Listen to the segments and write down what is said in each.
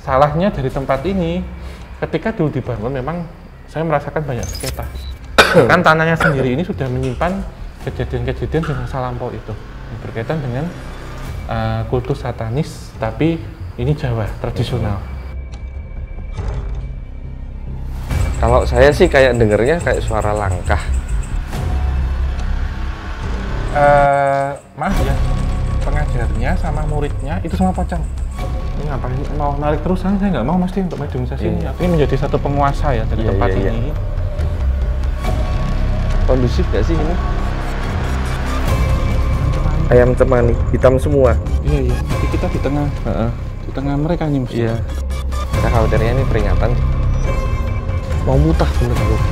salahnya dari tempat ini, ketika dulu dibangun memang saya merasakan banyak sengketa. Kan tanahnya sendiri ini sudah menyimpan kejadian-kejadian di masa lampau itu yang berkaitan dengan kultus satanis, tapi ini Jawa tradisional. Kalau saya sih kayak dengernya kayak suara langkah. Maaf ya, pengajarnya sama muridnya itu semua pocong. Ini ngapain mau narik terusan? Saya nggak mau mesti untuk mediumisasi ini. Ini menjadi satu penguasa ya dari tempat ini. Kondusif nggak sih ini? Ayam cemani hitam semua. Iya. Tapi kita di tengah, di tengah mereka nih mesti. Iya. Saya khawatirnya ini peringatan. Mau mutah bener loh.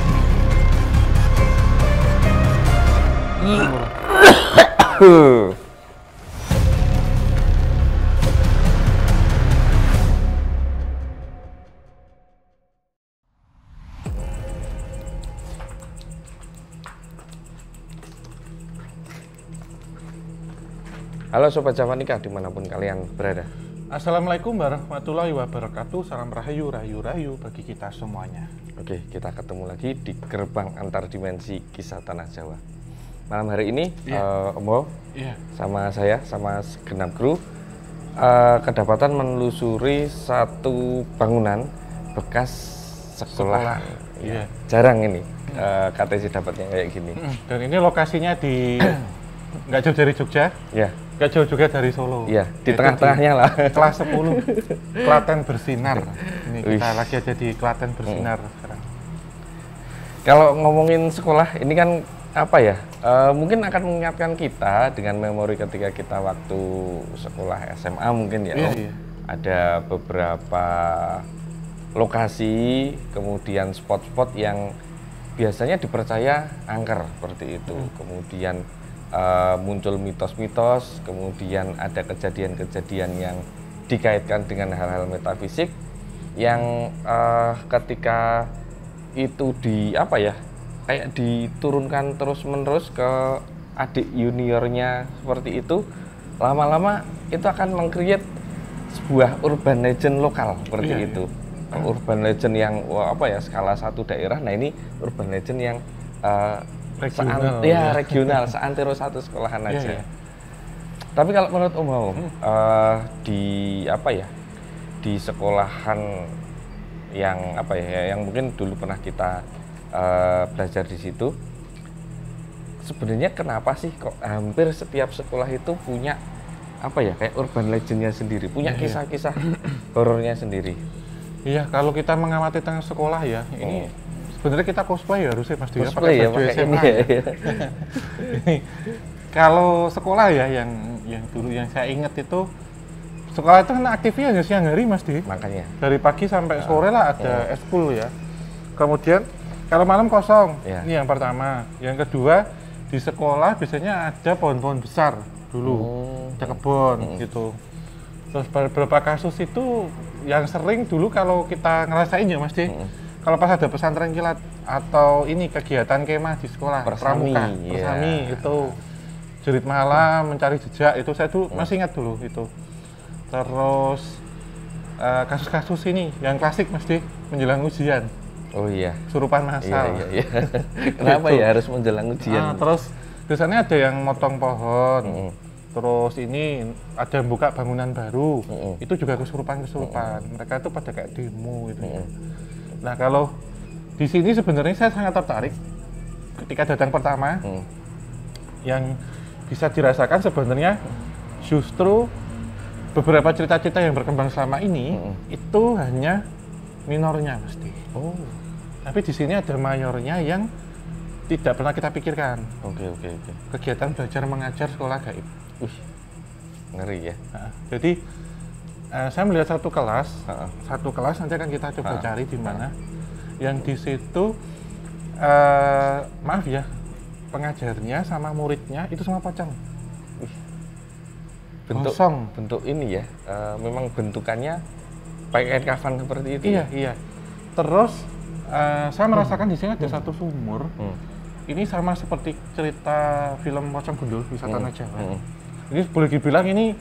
Halo Sobat Javanika dimanapun kalian berada. Assalamualaikum warahmatullahi wabarakatuh. Salam rahayu, rahayu bagi kita semuanya. Oke, kita ketemu lagi di gerbang antar dimensi kisah tanah Jawa. Malam hari ini, Om Bo, sama saya, sama segenap kru, kedapatan menelusuri satu bangunan bekas sekolah. Iya. Jarang ini KTC dapatnya kayak gini. Dan ini lokasinya di nggak jauh dari Jogja. Ya. Nggak jauh juga dari Solo. Iya, di tengah-tengahnya lah. Kelas 10, Klaten Bersinar. Ini kita lagi ada di Klaten Bersinar sekarang. Kalau ngomongin sekolah, ini kan apa ya? Mungkin akan mengingatkan kita dengan memori ketika kita waktu sekolah SMA mungkin ya. Iya. Ada beberapa lokasi, kemudian spot-spot yang biasanya dipercaya angker seperti itu. Kemudian muncul mitos-mitos, kemudian ada kejadian-kejadian yang dikaitkan dengan hal-hal metafisik yang ketika itu kayak diturunkan terus-menerus ke adik juniornya seperti itu, lama-lama itu akan meng-create sebuah urban legend lokal seperti itu. Urban legend yang skala satu daerah. Nah, ini urban legend yang regional, seantero satu sekolahan aja. Tapi kalau menurut Om Bo, di sekolahan yang mungkin dulu pernah kita belajar di situ, sebenarnya kenapa sih kok hampir setiap sekolah itu punya kayak urban legendnya sendiri, punya kisah-kisah horornya sendiri? Iya, kalau kita mengamati tengah sekolah ya, ini sebenarnya kita cosplay ya harusnya Mas Dia pakai baju SMA. Ini kalau sekolah ya yang dulu yang saya ingat itu sekolah itu kan aktifnya hanya siang hari Mas Di. Makanya dari pagi sampai sore lah ada eskul ya. Kemudian kalau malam kosong. Ini yang pertama. Yang kedua, di sekolah biasanya ada pohon-pohon besar dulu. Ada kebun gitu. Terus beberapa kasus itu yang sering dulu kalau kita ngerasain ya Mas Di. Kalau pas ada pesantren kilat atau ini kegiatan kemah di sekolah, pramuka, persami itu jerit malam, mencari jejak, itu saya tuh masih ingat dulu itu. Terus kasus-kasus ini yang klasik Mas Di, menjelang ujian. Oh iya. Kesurupan massal. Iya. Kenapa ya harus menjelang ujian? Terus biasanya ada yang motong pohon. Terus ini ada yang buka bangunan baru. Itu juga kesurupan. Mereka itu pada kayak demo gitu ya. Nah, kalau di sini sebenarnya saya sangat tertarik ketika datang pertama, yang bisa dirasakan sebenarnya justru beberapa cerita-cerita yang berkembang selama ini itu hanya minornya mesti. Tapi di sini ada mayornya yang tidak pernah kita pikirkan. Oke. Kegiatan belajar mengajar sekolah gaib. Ngeri ya. Jadi saya melihat satu kelas nanti akan kita coba cari di mana yang di situ maaf ya, pengajarnya sama muridnya itu semua pocong. Bentuk ini ya, memang bentukannya pakai kain kafan seperti itu. Iya. Terus saya merasakan di sini ada satu sumur. Ini sama seperti cerita film Pocong Gundul, Wisata Tanah Jawa. Ini boleh dibilang ini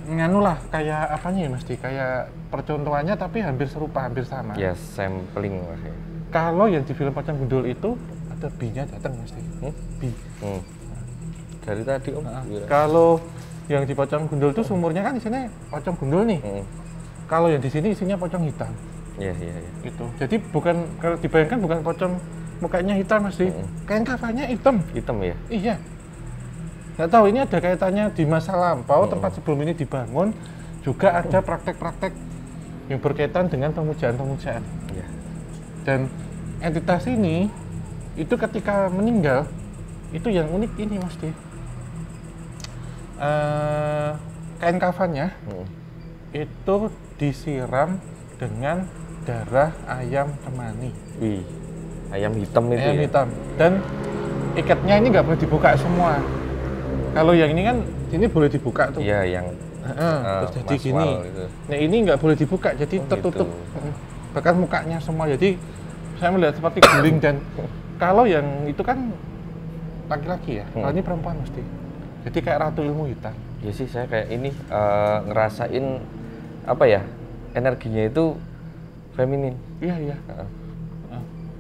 nganu lah kayak apanya ya Mas Di, kayak percontohannya tapi hampir serupa, hampir sama. Ya, sampling lah ya. Kalau yang di film Pocong Gundul itu ada B-nya datang Mas Di. B. Dari tadi Om. Kalau yang di Pocong Gundul itu sumurnya kan isinya pocong gundul nih. Kalau yang di sini isinya pocong hitam. Iya. Itu. Jadi bukan, kalau dibayangkan bukan pocong mukanya hitam Mas Di. Kain kafannya hitam. Hitam ya? Iya. Nggak tahu ini ada kaitannya di masa lampau tempat sebelum ini dibangun, juga ada praktek-praktek yang berkaitan dengan pemujaan-pemujaan. Iya. Dan entitas ini itu ketika meninggal itu yang unik ini Mas Di. Kain kafannya itu disiram dengan darah ayam cemani. Wih, ayam hitam itu ayam ya? hitam. Dan ikatnya ini nggak boleh dibuka semua. Kalau yang ini kan ini boleh dibuka tuh. Iya, yang terus jadi gini. Itu. Nah ini nggak boleh dibuka, jadi tertutup. Gitu. Bahkan mukanya semua. Jadi saya melihat seperti guling. Dan kalau yang itu kan laki-laki ya, kalau ini perempuan mesti. Jadi kayak ratu ilmu hitam. Ya sih, saya kayak ini ngerasain apa ya, energinya itu feminin. Iya.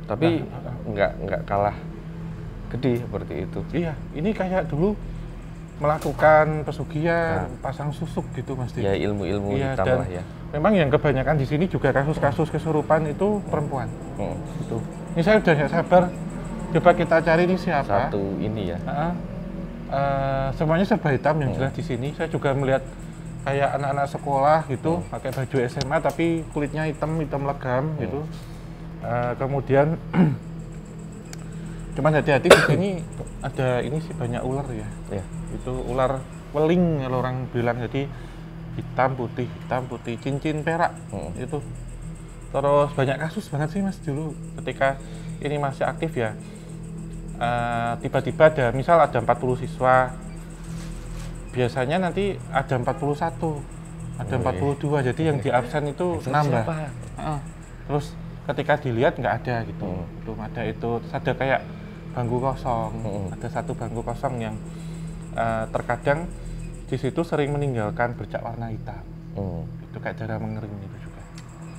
Tapi nggak kalah gede seperti itu. Iya, ini kayak dulu melakukan pesugihan, pasang susuk gitu Mas Di. Ya, ilmu-ilmu hitam lah ya. Memang yang kebanyakan di sini juga kasus-kasus kesurupan itu perempuan. Gitu. Ini saya udah nggak sabar. Coba kita cari ini siapa. Satu ini ya. Semuanya serba hitam yang jelas di sini. Saya juga melihat kayak anak-anak sekolah gitu, pakai baju SMA tapi kulitnya hitam legam gitu. Kemudian cuman hati-hati di sini ada ini sih banyak ular ya. Itu ular weling kalau orang bilang, jadi hitam putih, cincin perak itu. Terus banyak kasus banget sih Mas dulu ketika ini masih aktif ya. Tiba-tiba ada, misal ada 40 siswa, biasanya nanti ada 41, ada 42, jadi yang di absen itu nambah. Terus ketika dilihat nggak ada gitu, belum ada itu. Terus ada kayak bangku kosong, ada satu bangku kosong yang terkadang di situ sering meninggalkan bercak warna hitam. Itu kayak darah mengering itu juga.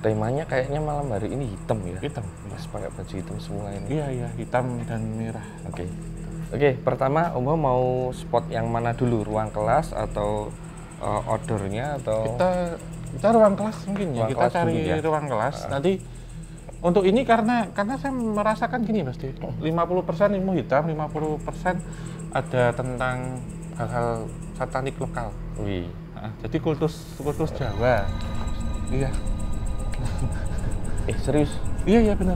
Temanya kayaknya malam hari ini hitam ya? Hitam. Mas pakai baju hitam semua ini? Iya, hitam dan merah. Oke, pertama Om mau spot yang mana dulu? Ruang kelas atau outdoornya atau? Kita ruang kelas mungkin ya, kita cari ruang kelas. Nanti untuk ini karena saya merasakan gini Mas Di, 50% ilmu hitam, 50% ada tentang hal-hal satanik lokal. Jadi kultus Jawa. Iya. Serius? Iya benar.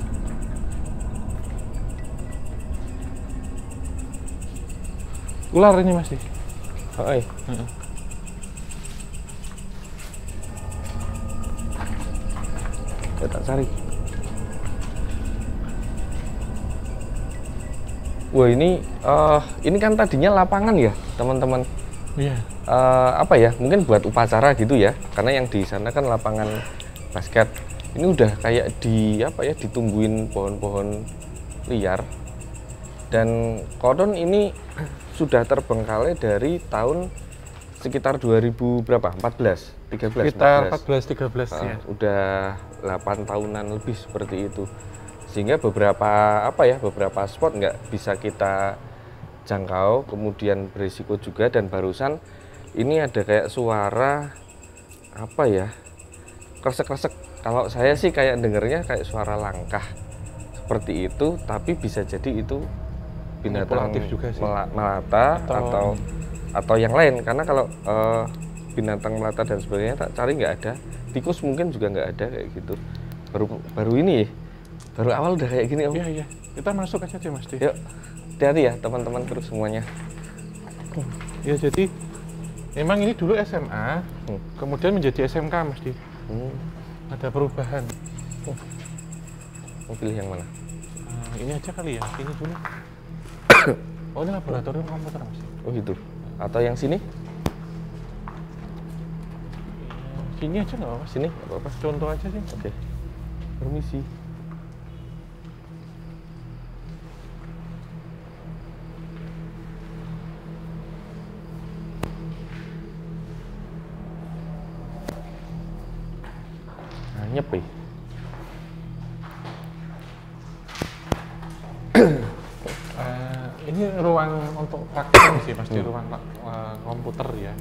Ular ini Mas Di. Kita cari. Wah, ini kan tadinya lapangan ya teman-teman. Iya. Apa ya? Mungkin buat upacara gitu ya. Karena yang di sana kan lapangan basket. Ini udah kayak ditumbuhin pohon-pohon liar. Dan konon ini sudah terbengkalai dari tahun sekitar 2000 berapa? 13. Sekitar 14-13 ya. Udah 8 tahunan lebih seperti itu. Sehingga beberapa spot nggak bisa kita jangkau, kemudian berisiko juga. Dan barusan ini ada kayak suara kresek-kresek. Kalau saya sih kayak dengernya kayak suara langkah seperti itu, tapi bisa jadi itu binatang juga sih. melata atau yang lain. Karena kalau binatang melata dan sebagainya tak cari nggak ada, tikus mungkin juga nggak ada kayak gitu. Baru ini, baru awal udah kayak gini Om. Iya. Kita masuk aja deh Mas Di. Yuk, hati-hati ya teman-teman terus semuanya. Ya jadi memang ini dulu SMA, kemudian menjadi SMK Mas Di. Ada perubahan. Mau pilih yang mana? Ini aja kali ya, ini dulu. Oh ini laboratorium komputer Mas. Oh gitu. Atau yang sini? Sini aja nggak apa-apa. Sini nggak apa-apa. Contoh aja sih. Oke. Permisi. nyepi. Ini ruang untuk praktek sih, pasti ruang komputer ya.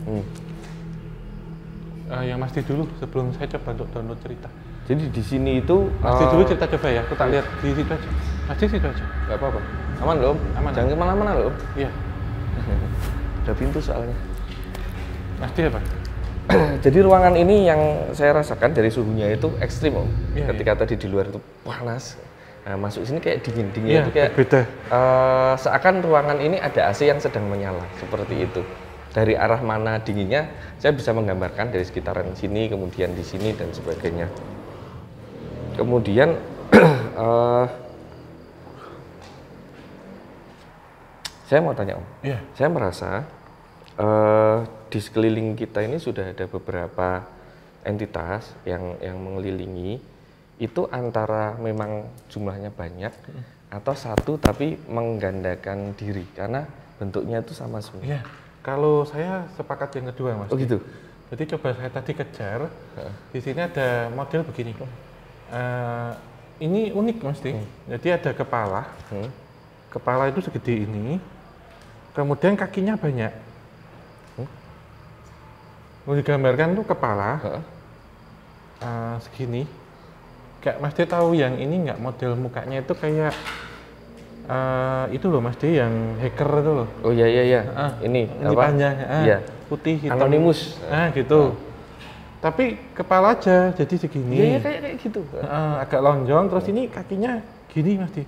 Yang Mas Di dulu sebelum saya coba untuk download cerita. Jadi di sini itu Mas Di dulu cerita coba ya, aku tak lihat di situ aja. Mas Di situ aja. Gak apa-apa. Aman loh. Aman. Jangan kemana-mana loh. Iya. Ada pintu soalnya. Mas Di apa? Jadi ruangan ini yang saya rasakan dari suhunya itu ekstrim Om. Iya, Ketika tadi di luar itu panas. Nah, masuk sini kayak dingin-dingin Iya, itu kayak beda. Seakan ruangan ini ada AC yang sedang menyala seperti itu. Dari arah mana dinginnya, saya bisa menggambarkan dari sekitaran sini, kemudian di sini dan sebagainya. Kemudian saya mau tanya Om, saya merasa di sekeliling kita ini sudah ada beberapa entitas yang mengelilingi, itu antara memang jumlahnya banyak atau satu tapi menggandakan diri karena bentuknya itu sama semua. Iya. Kalau saya sepakat yang kedua, Mas. Oh gitu. Jadi coba saya tadi kejar. Di sini ada model begini. Ini unik, Mas. Jadi ada kepala. Kepala itu segede ini. Kemudian kakinya banyak. Mau digambarkan tuh kepala segini. Kayak Mas D tahu yang ini nggak, model mukanya itu kayak itu loh Mas D, yang hacker itu loh. Oh iya. Ini apa? Panjang, iya. putih hitam. Anonymous. Gitu. Tapi kepala aja, jadi segini. Iya kayak gitu. Agak lonjong, terus ini kakinya gini Mas D.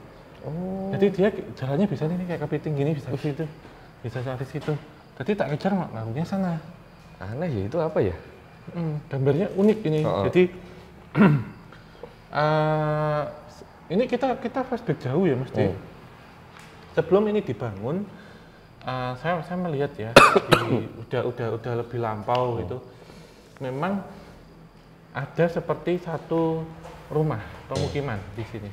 Oh. Jadi dia jalannya bisa nih kayak kepiting gini, bisa ke situ, bisa ke situ. Tadi tak kejar ngaruhnya sana. Aneh ya, itu apa ya? Gambarnya unik ini. Jadi ini kita flashback jauh ya Mas D. Sebelum ini dibangun, saya melihat ya, udah lebih lampau gitu. Memang ada seperti satu rumah pemukiman di sini.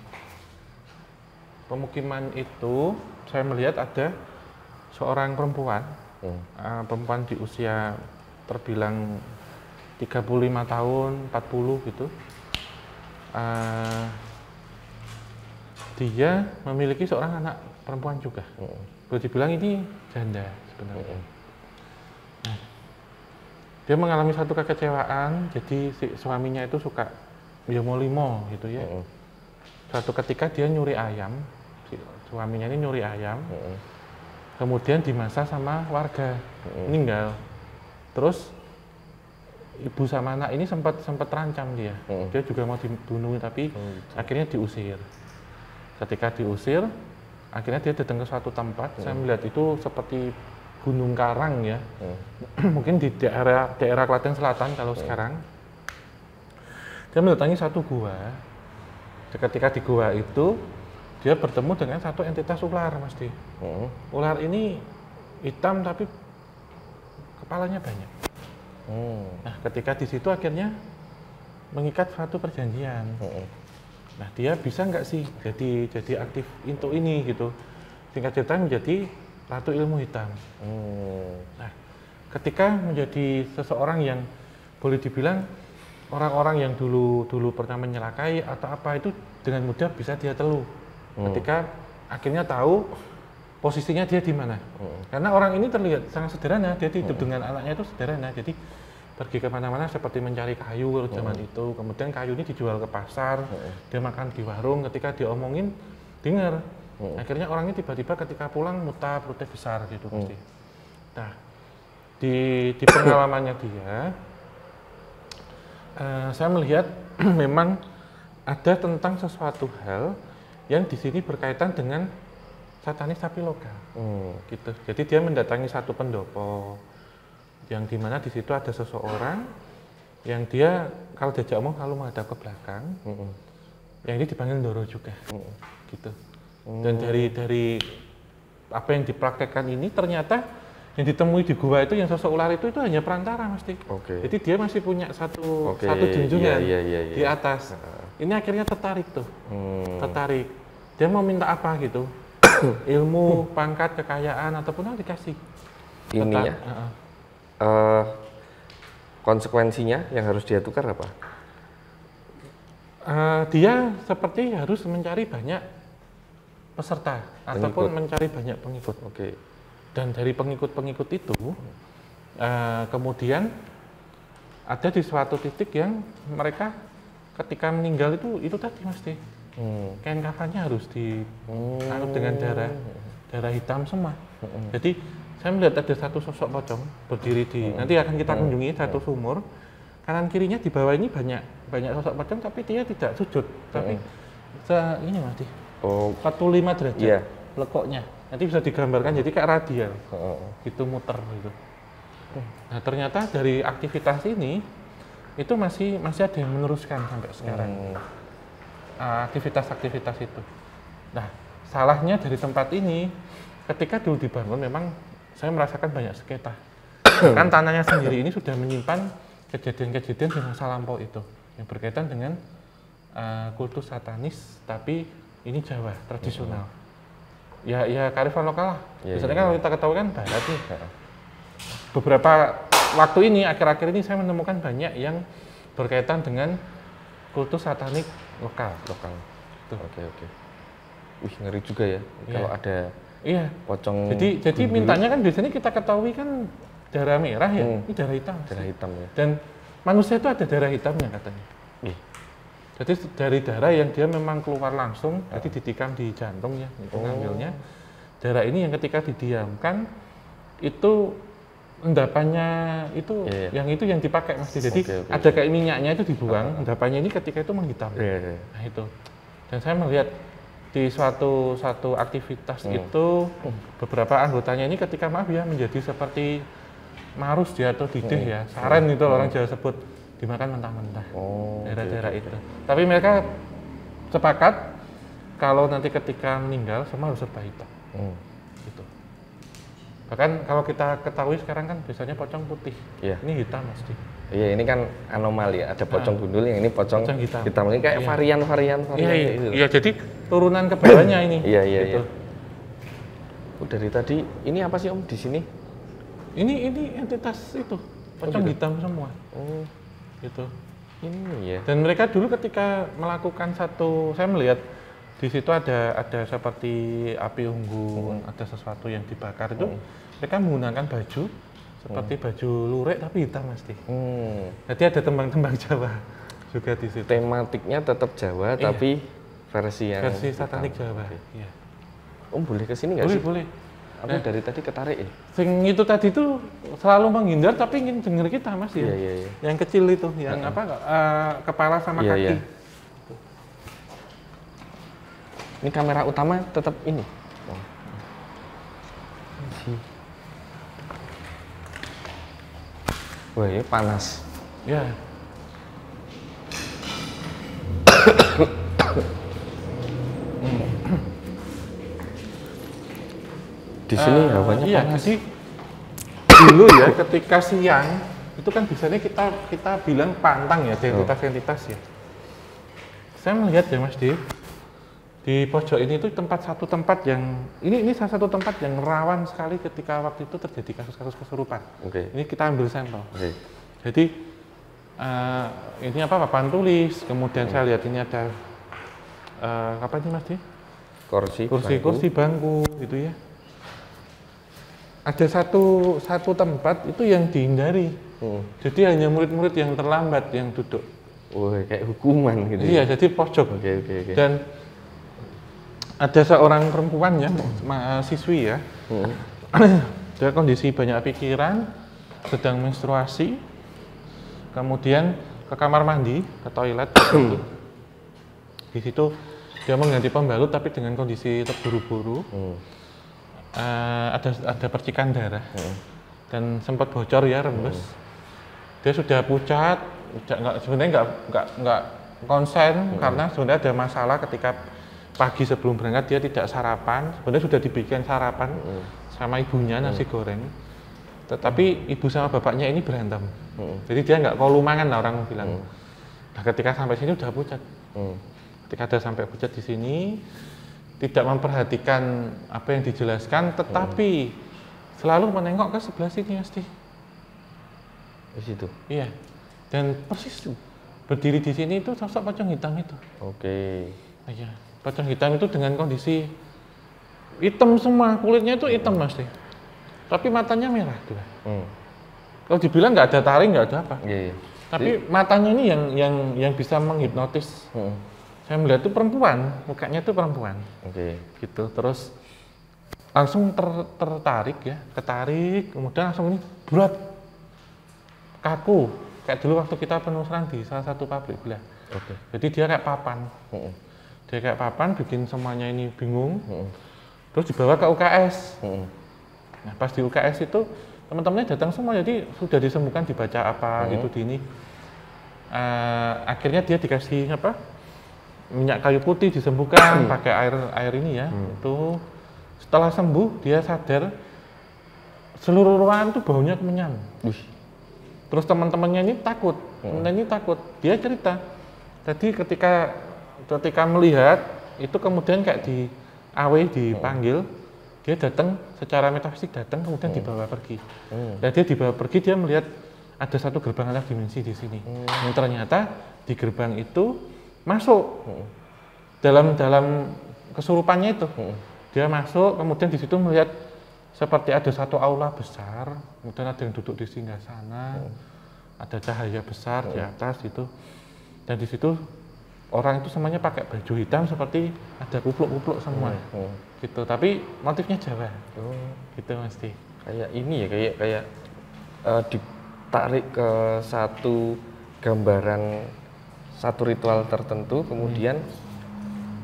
Pemukiman itu saya melihat ada seorang perempuan, perempuan di usia terbilang 35 tahun, 40 gitu. Dia memiliki seorang anak perempuan juga. Boleh dibilang ini janda sebenarnya. Nah, dia mengalami satu kekecewaan, jadi si suaminya itu suka molimo gitu ya. Suatu ketika dia nyuri ayam, si suaminya ini nyuri ayam, kemudian dimasak sama warga, meninggal. Terus ibu sama anak ini sempat terancam dia. Dia juga mau dibunuh tapi akhirnya diusir. Ketika diusir, akhirnya dia datang ke suatu tempat. Saya melihat itu seperti gunung karang ya. Mungkin di daerah Klaten Selatan kalau sekarang. Dia mendatangi satu gua. Ketika di gua itu, dia bertemu dengan satu entitas ular, Mas Di. Ular ini hitam tapi kepalanya banyak. Nah, ketika di situ akhirnya mengikat suatu perjanjian. Nah, dia bisa nggak sih jadi aktif untuk ini gitu. Singkat cerita menjadi Ratu Ilmu Hitam. Nah, ketika menjadi seseorang yang boleh dibilang orang-orang yang dulu pernah menyelakai atau apa itu dengan mudah bisa dia teluh. Ketika akhirnya tahu posisinya dia di mana. Karena orang ini terlihat sangat sederhana, dia hidup dengan anaknya itu sederhana. Jadi pergi kemana-mana seperti mencari kayu zaman itu. Kemudian kayu ini dijual ke pasar, dia makan di warung. Ketika dia omongin, dengar. Akhirnya orangnya tiba-tiba ketika pulang muta perutnya besar gitu pasti. Nah, di pengalamannya dia, saya melihat memang ada tentang sesuatu hal yang di sini berkaitan dengan satanis tapioka, gitu. Jadi dia mendatangi satu pendopo, yang dimana di situ ada seseorang yang dia kalau diajak omong selalu menghadap ke belakang, yang ini dipanggil Ndoro juga, gitu. Dan dari apa yang dipraktekkan ini ternyata yang ditemui di gua itu yang sosok ular itu hanya perantara, Mas Dik. Jadi dia masih punya satu junjungan di atas. Ini akhirnya tertarik tuh, tertarik. Dia mau minta apa gitu? Ilmu, pangkat, kekayaan ataupun dikasih. Ini ya. Konsekuensinya yang harus dia tukar apa? Dia seperti harus mencari banyak peserta ataupun mencari banyak pengikut. Oke. Dan dari pengikut-pengikut itu, kemudian ada di suatu titik yang mereka ketika meninggal itu tadi Mas D. Kain kafannya harus dilarut dengan darah hitam semua. Jadi saya melihat ada satu sosok pocong berdiri di, nanti akan kita kunjungi satu sumur. Kanan kirinya di bawah ini banyak sosok pocong, tapi dia tidak sujud, tapi ini Mas D. 45 derajat lekoknya. Nanti bisa digambarkan jadi kayak radial. Gitu muter gitu. Nah, ternyata dari aktivitas ini itu masih ada yang meneruskan sampai sekarang. Aktivitas-aktivitas itu. Nah, salahnya dari tempat ini ketika dulu dibangun memang saya merasakan banyak sengketa. Kan tanahnya sendiri ini sudah menyimpan kejadian-kejadian di masa lampau itu yang berkaitan dengan kultus satanis, tapi ini Jawa tradisional. Ya kearifan lokal lah. Biasanya kan kalau kita ketahui kan barat nih. Beberapa waktu ini akhir-akhir ini saya menemukan banyak yang berkaitan dengan kultus satanik lokal. Oke. Wih, ngeri juga ya kalau ada pocong. Jadi mintanya kan biasanya kita ketahui kan darah merah ya, ini darah hitam. Darah hitam ya. Dan manusia itu ada darah hitamnya katanya. Jadi dari darah yang dia memang keluar langsung, jadi ditikam di jantung ya, itu ngambilnya. Darah ini yang ketika didiamkan itu endapannya itu yang dipakai Mas. Jadi ada kayak minyaknya itu dibuang, endapannya ini ketika itu menghitam. Nah itu. Dan saya melihat di suatu aktivitas itu beberapa anggotanya ini ketika menjadi seperti marus dia atau didih ya, saren itu orang Jawa sebut, dimakan mentah-mentah daerah-daerah itu. Tapi mereka sepakat kalau nanti ketika meninggal semua harus serba hitam. Gitu. Bahkan kalau kita ketahui sekarang kan biasanya pocong putih, ini hitam pasti. Iya, ini kan anomali, ada pocong gundul, yang ini pocong hitam. Ini kayak varian-varian. Iya, jadi turunan ke bawahnya ini. Iya. Dari tadi ini apa sih Om di sini? Ini entitas itu pocong hitam semua. Gitu. Ini ya. Dan mereka dulu ketika melakukan saya melihat di situ ada seperti api unggun, ada sesuatu yang dibakar itu. Mereka menggunakan baju seperti baju lurik tapi hitam Mas. Jadi ada tembang-tembang Jawa juga di situ. Tematiknya tetap Jawa tapi versi satanik Jawa. Iya. Om boleh ke sini nggak sih? Boleh. Aku dari tadi ketarik ya. Sing itu tadi itu selalu menghindar tapi ingin dengar kita Mas ya. Iya. Yang kecil itu, yang kepala sama kaki. Ini kamera utama tetap ini. Wah, ini panas. Ya. Di sini hawanya panas. Jadi dulu ya ketika siang itu kan biasanya kita bilang pantang ya, identitas ya. Saya melihat ya Mas di pojok ini tuh satu tempat yang ini salah satu tempat yang rawan sekali ketika waktu itu terjadi kasus-kasus kesurupan. Ini kita ambil sampel. Jadi ini papan tulis, kemudian saya lihat ini ada apa ini Mas kursi bangku gitu ya. Ada satu tempat itu yang dihindari. Jadi hanya murid-murid yang terlambat yang duduk. Kayak hukuman gitu. Iya, jadi pojok. Oke. Dan ada seorang perempuan ya, mahasiswi ya. Dia kondisi banyak pikiran, sedang menstruasi. Kemudian ke kamar mandi, ke toilet. Di situ dia mengganti pembalut tapi dengan kondisi terburu-buru. Ada percikan darah dan sempat bocor ya, rembes. Dia sudah pucat, sebenarnya nggak konsen karena sebenarnya ada masalah ketika pagi sebelum berangkat dia tidak sarapan. Sebenarnya sudah dibikin sarapan sama ibunya nasi goreng, tetapi ibu sama bapaknya ini berantem. Jadi dia nggak kolumangan lah orang bilang. Nah ketika sampai sini udah pucat. Ketika ada sampai pucat di sini, tidak memperhatikan apa yang dijelaskan, tetapi selalu menengok ke sebelah sini Mas. Di situ? Iya. Dan persis berdiri di sini itu sosok pocong hitam itu. Oke. Iya, pocong hitam itu dengan kondisi hitam semua, kulitnya itu hitam Mas. Tapi matanya merah tuh. Kalau dibilang nggak ada taring, nggak ada apa. Iya. Tapi matanya ini yang bisa menghipnotis. Saya melihat itu perempuan, mukanya itu perempuan. Oke. Gitu, terus langsung tertarik ya, ketarik, kemudian langsung ini berat, kaku. Kayak dulu waktu kita penelusuran di salah satu pabrik gula. Oke. Jadi dia kayak papan. Dia kayak papan, bikin semuanya ini bingung. Terus dibawa ke UKS. Nah pas di UKS itu teman-temannya datang semua, jadi sudah disembuhkan, dibaca apa gitu di ini. Akhirnya dia dikasih apa? Minyak kayu putih, disembuhkan pakai air ini ya. Itu setelah sembuh dia sadar seluruh ruangan itu baunya kemenyan. Terus teman-temannya ini takut, Dia cerita, tadi ketika melihat itu kemudian kayak di AW dipanggil, dia datang secara metafisik kemudian dibawa pergi. Dan dia dibawa pergi, dia melihat ada satu gerbang antar dimensi di sini. Yang ternyata di gerbang itu masuk dalam kesurupannya itu. Dia masuk, kemudian di situ melihat seperti ada satu aula besar, kemudian ada yang duduk di singgah sana, ada cahaya besar di atas itu, dan di situ orang itu semuanya pakai baju hitam seperti ada kupluk-kupluk semua, gitu. Tapi motifnya Jawa, gitu Mas Di. Kayak ini ya, kayak ditarik ke satu gambaran, satu ritual tertentu, kemudian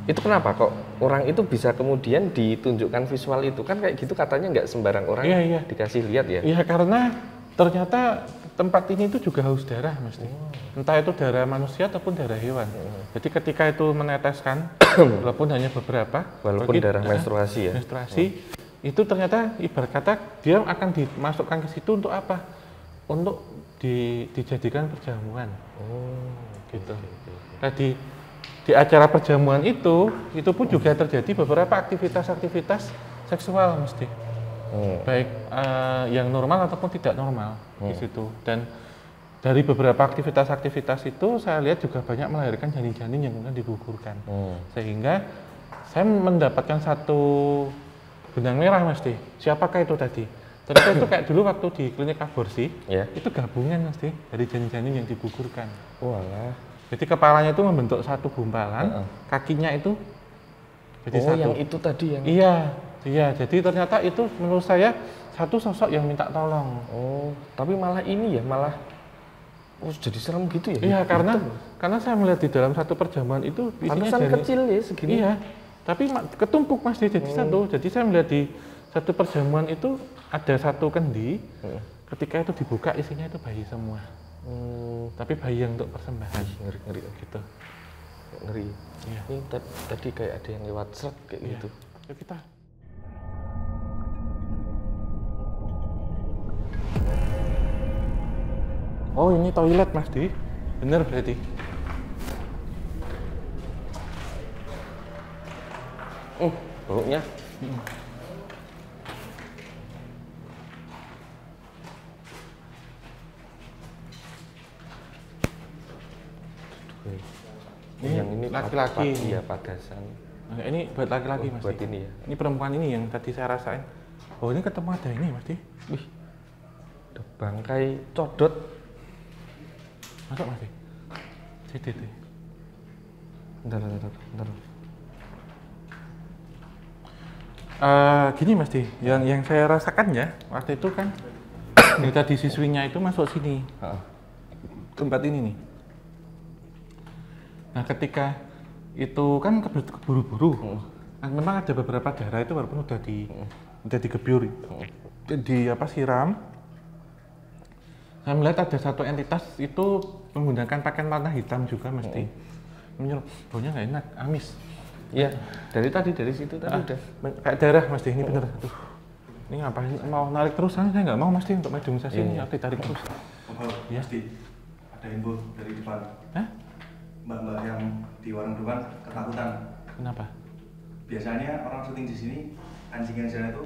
itu kenapa kok orang itu bisa kemudian ditunjukkan visual itu, kan kayak gitu katanya nggak sembarang orang dikasih lihat ya? Iya, karena ternyata tempat ini itu juga haus darah Mas. Entah itu darah manusia ataupun darah hewan. Jadi ketika itu meneteskan, walaupun hanya beberapa, darah menstruasi ya? Menstruasi, itu ternyata ibarat kata dia akan dimasukkan ke situ untuk apa? Untuk dijadikan perjamuan. Gitu. Tadi di acara perjamuan itu pun juga terjadi beberapa aktivitas seksual mesti, baik yang normal ataupun tidak normal di situ. Dan dari beberapa aktivitas itu saya lihat juga banyak melahirkan janin-janin yang kemudian digugurkan, sehingga saya mendapatkan satu benang merah mesti. Siapakah itu tadi? Ternyata itu kayak dulu waktu di klinik aborsi, itu gabungan mesti dari janin-janin yang digugurkan. Jadi kepalanya itu membentuk satu gumpalan, kakinya itu jadi satu. Yang itu tadi yang... Iya. Jadi ternyata itu menurut saya satu sosok yang minta tolong. Tapi malah ini ya, malah jadi serem gitu ya? Iya, karena saya melihat di dalam satu perjamuan itu isinya janin kecil ya segini. Iya, tapi ketumpuk Mas, jadi satu. Jadi saya melihat di satu perjamuan itu ada satu kendi, ketika itu dibuka isinya itu bayi semua. Tapi bayi yang untuk persembahan. Ngeri gitu. Ngeri. Iya. Ini tadi kayak ada yang lewat seret kayak gitu. Yuk kita. Oh, ini toilet Mas Di. Bener berarti. Baunya. Yang ini laki-laki ya, padasan. Nah, ini buat laki-laki Mas. Buat ini ya. Ini perempuan ini yang tadi saya rasain. Oh, ini ketemu ada ini Mas Di. Wih. Ada bangkai codot. Masuk Mas Di. Sedih. Bentar. Gini Mas Di, yang saya rasakan ya, waktu itu kan yang tadi siswinya itu masuk sini. Tempat ini nih. Nah, ketika itu kan keburu-buru, memang ada beberapa daerah itu walaupun udah digebyur, siram. Saya melihat ada satu entitas itu menggunakan pakaian warna hitam juga mesti. Menyerup, baunya nggak enak, amis. Iya, dari situ tadi udah kayak darah Mas Di, ini bener. Aduh, ini ngapain mau narik terus? Saya nggak mau Mas Di untuk mediumisasi ini, harus ditarik terus. Mas Di, ada info dari depan. Mbak-mbak yang di warung depan ketakutan. Kenapa? Biasanya orang syuting di sini anjing yang sana itu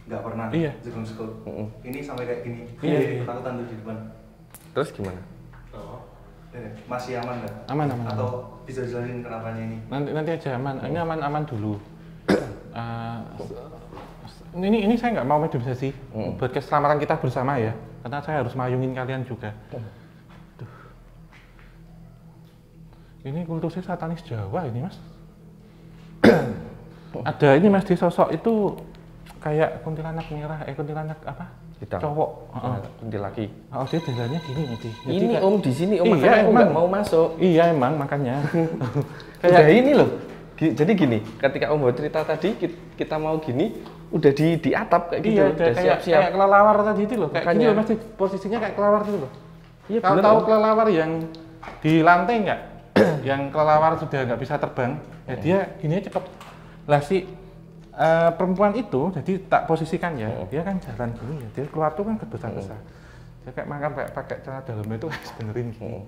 nggak pernah jegung-jegung. Ini sampai kayak gini. Ketakutan tuh di depan. Terus gimana? masih aman nggak? Aman. Atau bisa jelasin kenapanya ini? Nanti aja aman. Ini aman dulu. Ini saya nggak mau mediasi buat keselamatan kita bersama ya, karena saya harus mayungin kalian juga. Duh. Ini kultusnya satanis Jawa ini mas. Ada ini mas di sosok itu kayak kuntilanak merah, kuntilanak apa? Hitam. Cowok. Kuntilaki. Oh dia jalannya gini nanti. Ini om di sini om, iya, makanya aku nggak mau masuk. Iya emang makanya. Kayak ini loh. Jadi gini, ketika om mau cerita tadi kita mau gini, udah di atap kayak gitu, udah siap-siap. Kayak kelelawar tadi itu loh, kayak makanya. gini loh masih posisinya kayak kelelawar itu loh. Iya, kalau tahu kelelawar yang di lantai nggak, yang kelelawar sudah nggak bisa terbang, ya dia gini cepet. Lah si perempuan itu, jadi tak posisikan ya, dia kan jalan gini ya, dia keluar tuh kan besar-besar. Dia kayak makan kayak pakai celana dalamnya itu benerin gini.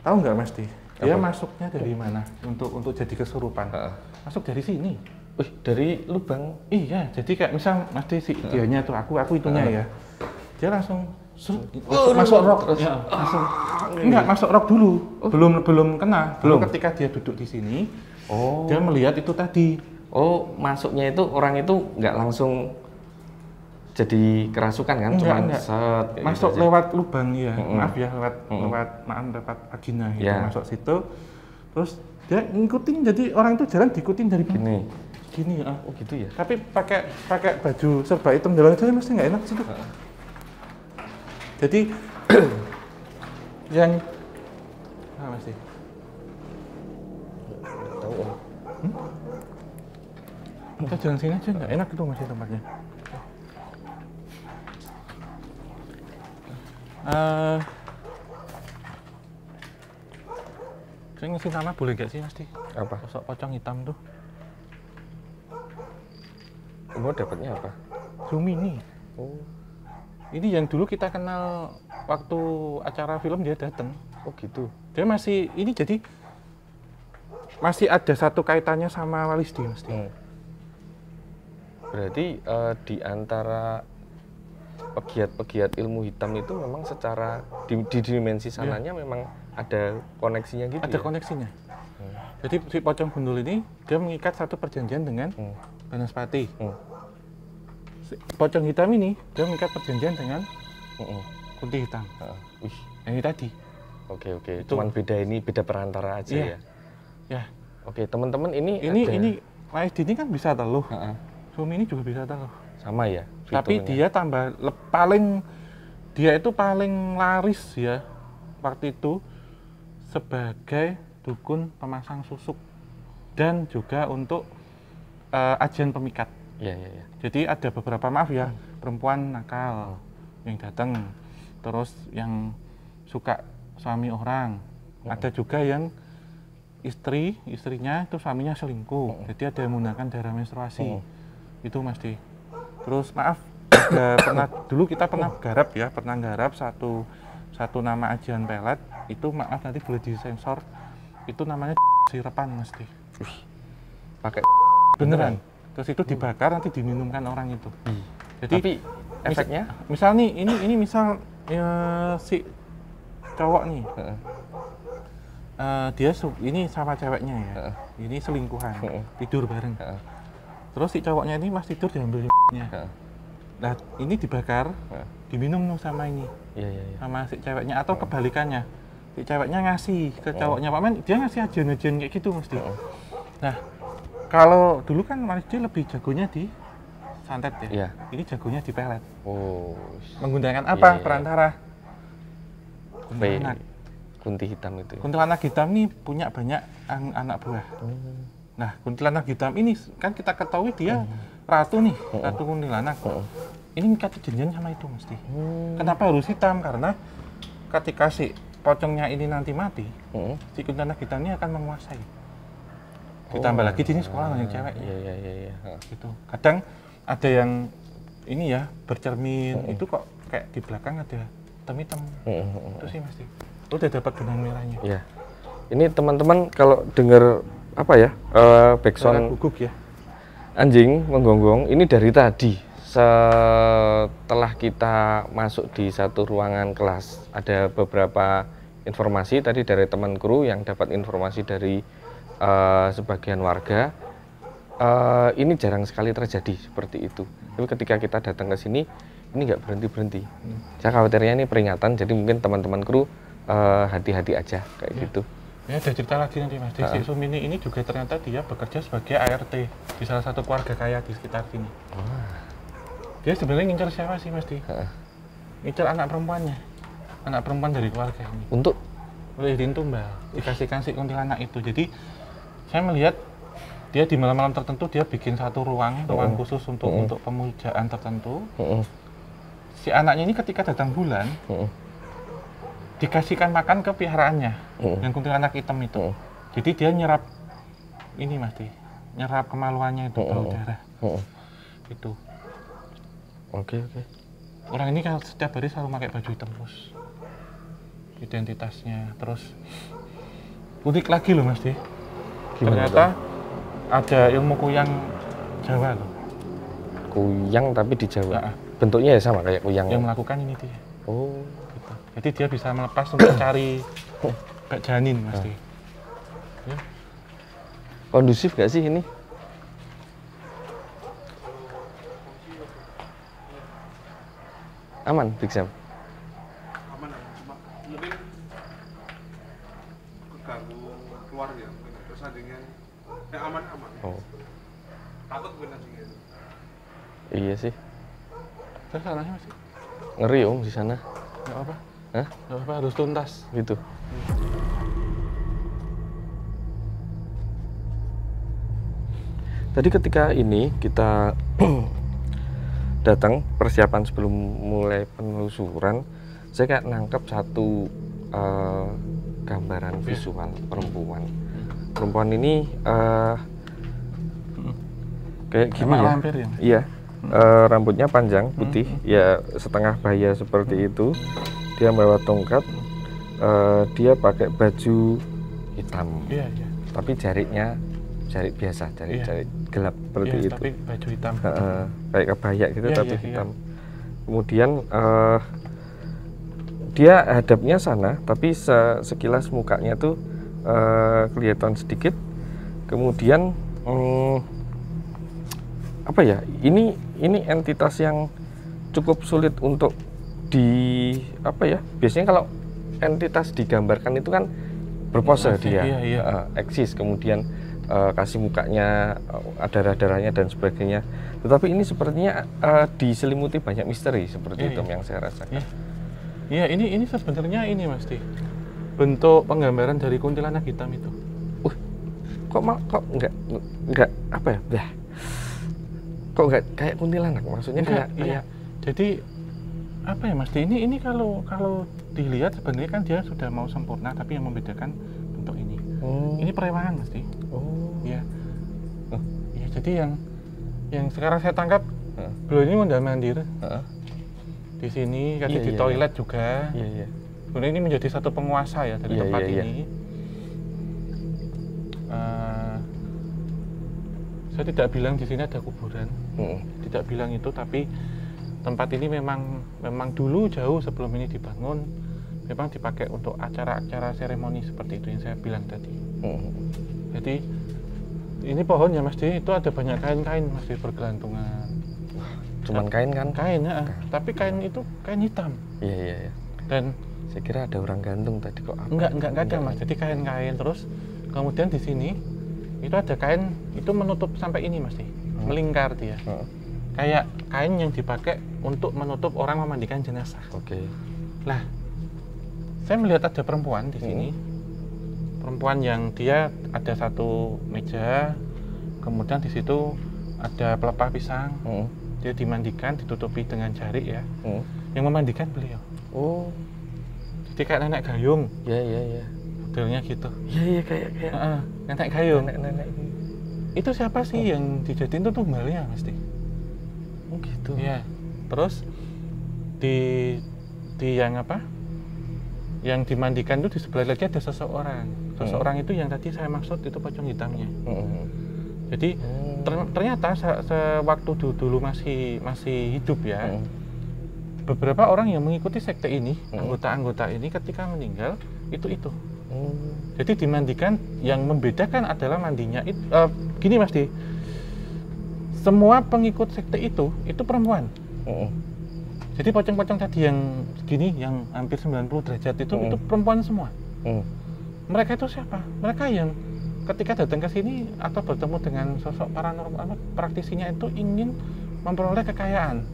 Tahu nggak Mas Di? Dia masuknya dari mana untuk jadi kesurupan? Masuk dari sini. Wih, dari lubang. Iya, jadi kayak misal Mas Di si dianya tuh aku itunya ya. Dia langsung masuk rok terus. Ya, langsung. Enggak, masuk rok dulu. Belum kena. Belum ketika dia duduk di sini. Dia melihat itu tadi. Oh, masuknya itu orang itu nggak langsung jadi kerasukan kan, cuma set masuk gitu lewat lubang ya. Maaf ya, lewat vagina gitu, masuk situ. Terus dia ngikutin, jadi orang itu jalan diikutin dari gini ya. Oh gitu ya. Tapi pakai baju serba hitam jalan aja mesti nggak enak situ. Jadi yang masih tahu om. Kita jalan sini aja nggak enak itu masih tempatnya. Saya ngasih nama boleh gak sih Mas Di? Apa? Sosok pocong hitam tuh. Kamu dapatnya apa? Sumini. Oh. Ini yang dulu kita kenal waktu acara film dia datang. Oh gitu. Dia masih ini jadi masih ada satu kaitannya sama Walisdi Mas Di. Berarti di antara pegiat-pegiat ilmu hitam itu memang secara di dimensi sananya memang ada koneksinya gitu. Ada koneksinya. Jadi si pocong gundul ini dia mengikat satu perjanjian dengan Banaspati. Si pocong hitam ini dia mengikat perjanjian dengan Kunti hitam. Wih, ini tadi. Oke. Cuman beda perantara aja ya. Ya. Oke, teman-teman ini Walisdi ini kan bisa teluh. Sumi ini juga bisa teluh. Sama ya. Tapi dia tambah dia itu paling laris ya waktu itu sebagai dukun pemasang susuk dan juga untuk ajian pemikat. Iya. Jadi ada beberapa perempuan nakal yang datang, terus yang suka suami orang. Ada juga yang istrinya itu suaminya selingkuh. Jadi ada yang menggunakan darah menstruasi. Itu Mas Di. Terus maaf, dulu kita pernah garap satu nama ajian pelet itu, maaf nanti boleh disensor, itu namanya sirepan Mas Di. Pakai beneran. Terus itu dibakar nanti diminumkan orang itu. Jadi tapi efeknya misal nih ini misal si cowok nih dia ini sama ceweknya ya, ini selingkuhan, tidur bareng. Terus si cowoknya ini pas tidur diambil nya. Nah ini dibakar, diminum sama ini, sama si ceweknya, atau kebalikannya, si ceweknya ngasih ke cowoknya, Pak Men, dia ngasih ajian-ajian kayak gitu mesti. Nah kalau dulu kan Walisdi lebih jagonya di santet ya, ini jagonya di pelet. Menggunakan apa perantara? Kuntilanak. Kunti hitam itu. Kuntilanak hitam ini punya banyak anak buah. Nah, kuntilanak hitam ini kan kita ketahui dia ratu nih, ratu kuntilanak. Ini ngikat janjian sama itu mesti. Kenapa harus hitam? Karena ketika si pocongnya ini nanti mati, si kuntilanak hitam ini akan menguasai. Ditambah lagi di sini sekolah banyak cewek. Iya. Gitu. Kadang ada yang ini ya bercermin, itu kok kayak di belakang ada hitam-hitam. Itu sih mesti. Udah dapat benang merahnya. Iya. Ini teman-teman kalau dengar backsound guguk ya, anjing menggonggong ini dari tadi setelah kita masuk di satu ruangan kelas, ada beberapa informasi tadi dari teman kru yang dapat informasi dari sebagian warga, ini jarang sekali terjadi seperti itu. Tapi ketika kita datang ke sini, ini nggak berhenti-berhenti. Saya khawatirnya ini peringatan, jadi mungkin teman-teman kru hati-hati aja kayak gitu. Ya, ada cerita lagi nanti Mas. Si Sumini ini juga ternyata dia bekerja sebagai ART di salah satu keluarga kaya di sekitar sini. Dia sebenarnya ngincar siapa sih Mas? Ngincar anak perempuannya, anak perempuan dari keluarga ini. Untuk Lilin Tumbal, dikasihkan si kuntilanak itu. Jadi saya melihat dia di malam-malam tertentu dia bikin satu ruang khusus untuk pemujaan tertentu. Si anaknya ini ketika datang bulan dikasihkan makan ke peliharaannya yang kuntilanak hitam itu. Jadi dia nyerap ini Mas, nyerap kemaluannya itu bau darah. Itu. Oke. Orang ini kan setiap hari selalu pakai baju hitam terus. Identitasnya terus unik lagi loh Mas. Ternyata ada ilmu kuyang Jawa loh. Kuyang tapi di Jawa. Bentuknya ya sama kayak kuyang. Yang melakukan ini dia. Oh. Gitu. Jadi dia bisa melepas untuk cari bak janin Mas. Ya. Kondusif gak sih ini? Aman, Big Sam? Aman, cuma mungkin keganggu keluarga, terus adanya aman. Takut mungkin adanya itu. Iya sih. Terus salahnya Mas? Ngeri Om di sana. Nggak apa? Hah? Nggak apa, harus tuntas. Gitu. Tadi ketika ini kita datang persiapan sebelum mulai penelusuran, saya kayak nangkep satu gambaran visual perempuan. Perempuan ini kayak gini ya. Lampir ya? Iya. Rambutnya panjang putih, ya setengah baya seperti itu. Dia bawa tongkat, dia pakai baju hitam. Iya. Tapi jarik biasa, jarik gelap seperti itu. Tapi baju hitam. Kayak kebaya gitu, tapi hitam. Kemudian dia hadapnya sana, tapi sekilas mukanya tuh kelihatan sedikit. Kemudian apa ya? Ini entitas yang cukup sulit untuk biasanya kalau entitas digambarkan itu kan berpose dia, eksis, kemudian kasih mukanya, darah-darahnya dan sebagainya. Tetapi ini sepertinya diselimuti banyak misteri seperti itu yang saya rasakan. Iya, ini sebenarnya ini Mas bentuk penggambaran dari kuntilanak hitam itu. Kok enggak apa ya? Kok enggak kayak kuntilanak? Maksudnya kayak jadi apa ya Mas? Ini kalau dilihat sebenarnya kan dia sudah mau sempurna, tapi yang membedakan bentuk ini. Ini perewangan Mas. Iya. Ya, jadi yang sekarang saya tangkap beliau ini mondar mandir. Di sini kasih di toilet juga. Kemudian ini menjadi satu penguasa ya dari tempat ini. Saya tidak bilang di sini ada kuburan, tidak bilang itu, tapi tempat ini memang dulu jauh sebelum ini dibangun, memang dipakai untuk acara-acara seremoni seperti itu yang saya bilang tadi. Jadi ini pohonnya Mas itu ada banyak kain-kain Mas bergelantungan. Cuman kain kan? Kain ya, tapi kain itu kain hitam. Iya. Dan saya kira ada orang gantung tadi kok. Enggak ada Mas. Jadi kain-kain terus kemudian di sini itu ada kain itu menutup sampai ini Mas melingkar dia. Kayak kain yang dipakai untuk menutup orang memandikan jenazah. Oke. Lah, saya melihat ada perempuan di sini. Perempuan yang dia ada satu meja, kemudian di situ ada pelepah pisang. Dia dimandikan, ditutupi dengan jarik ya. Yang memandikan beliau. Jadi kayak nenek gayung. Iya. Modelnya gitu. Iya kayak. Nenek gayung. Nenek. Itu siapa sih yang dijadiin tuh tumbalnya Mas? Oh gitu. Iya. Terus di yang apa? Yang dimandikan itu di sebelah lagi ada seseorang. Seseorang itu yang tadi saya maksud itu pocong hitamnya. Jadi ternyata sewaktu dulu masih hidup ya. Beberapa orang yang mengikuti sekte ini, anggota-anggota ini ketika meninggal, itu. Jadi dimandikan, yang membedakan adalah mandinya gini Mas Di, semua pengikut sekte itu perempuan. Jadi pocong-pocong tadi yang gini, yang hampir 90 derajat itu perempuan semua. Mereka itu siapa? Mereka yang ketika datang ke sini atau bertemu dengan sosok paranormal, praktisinya itu ingin memperoleh kekayaan.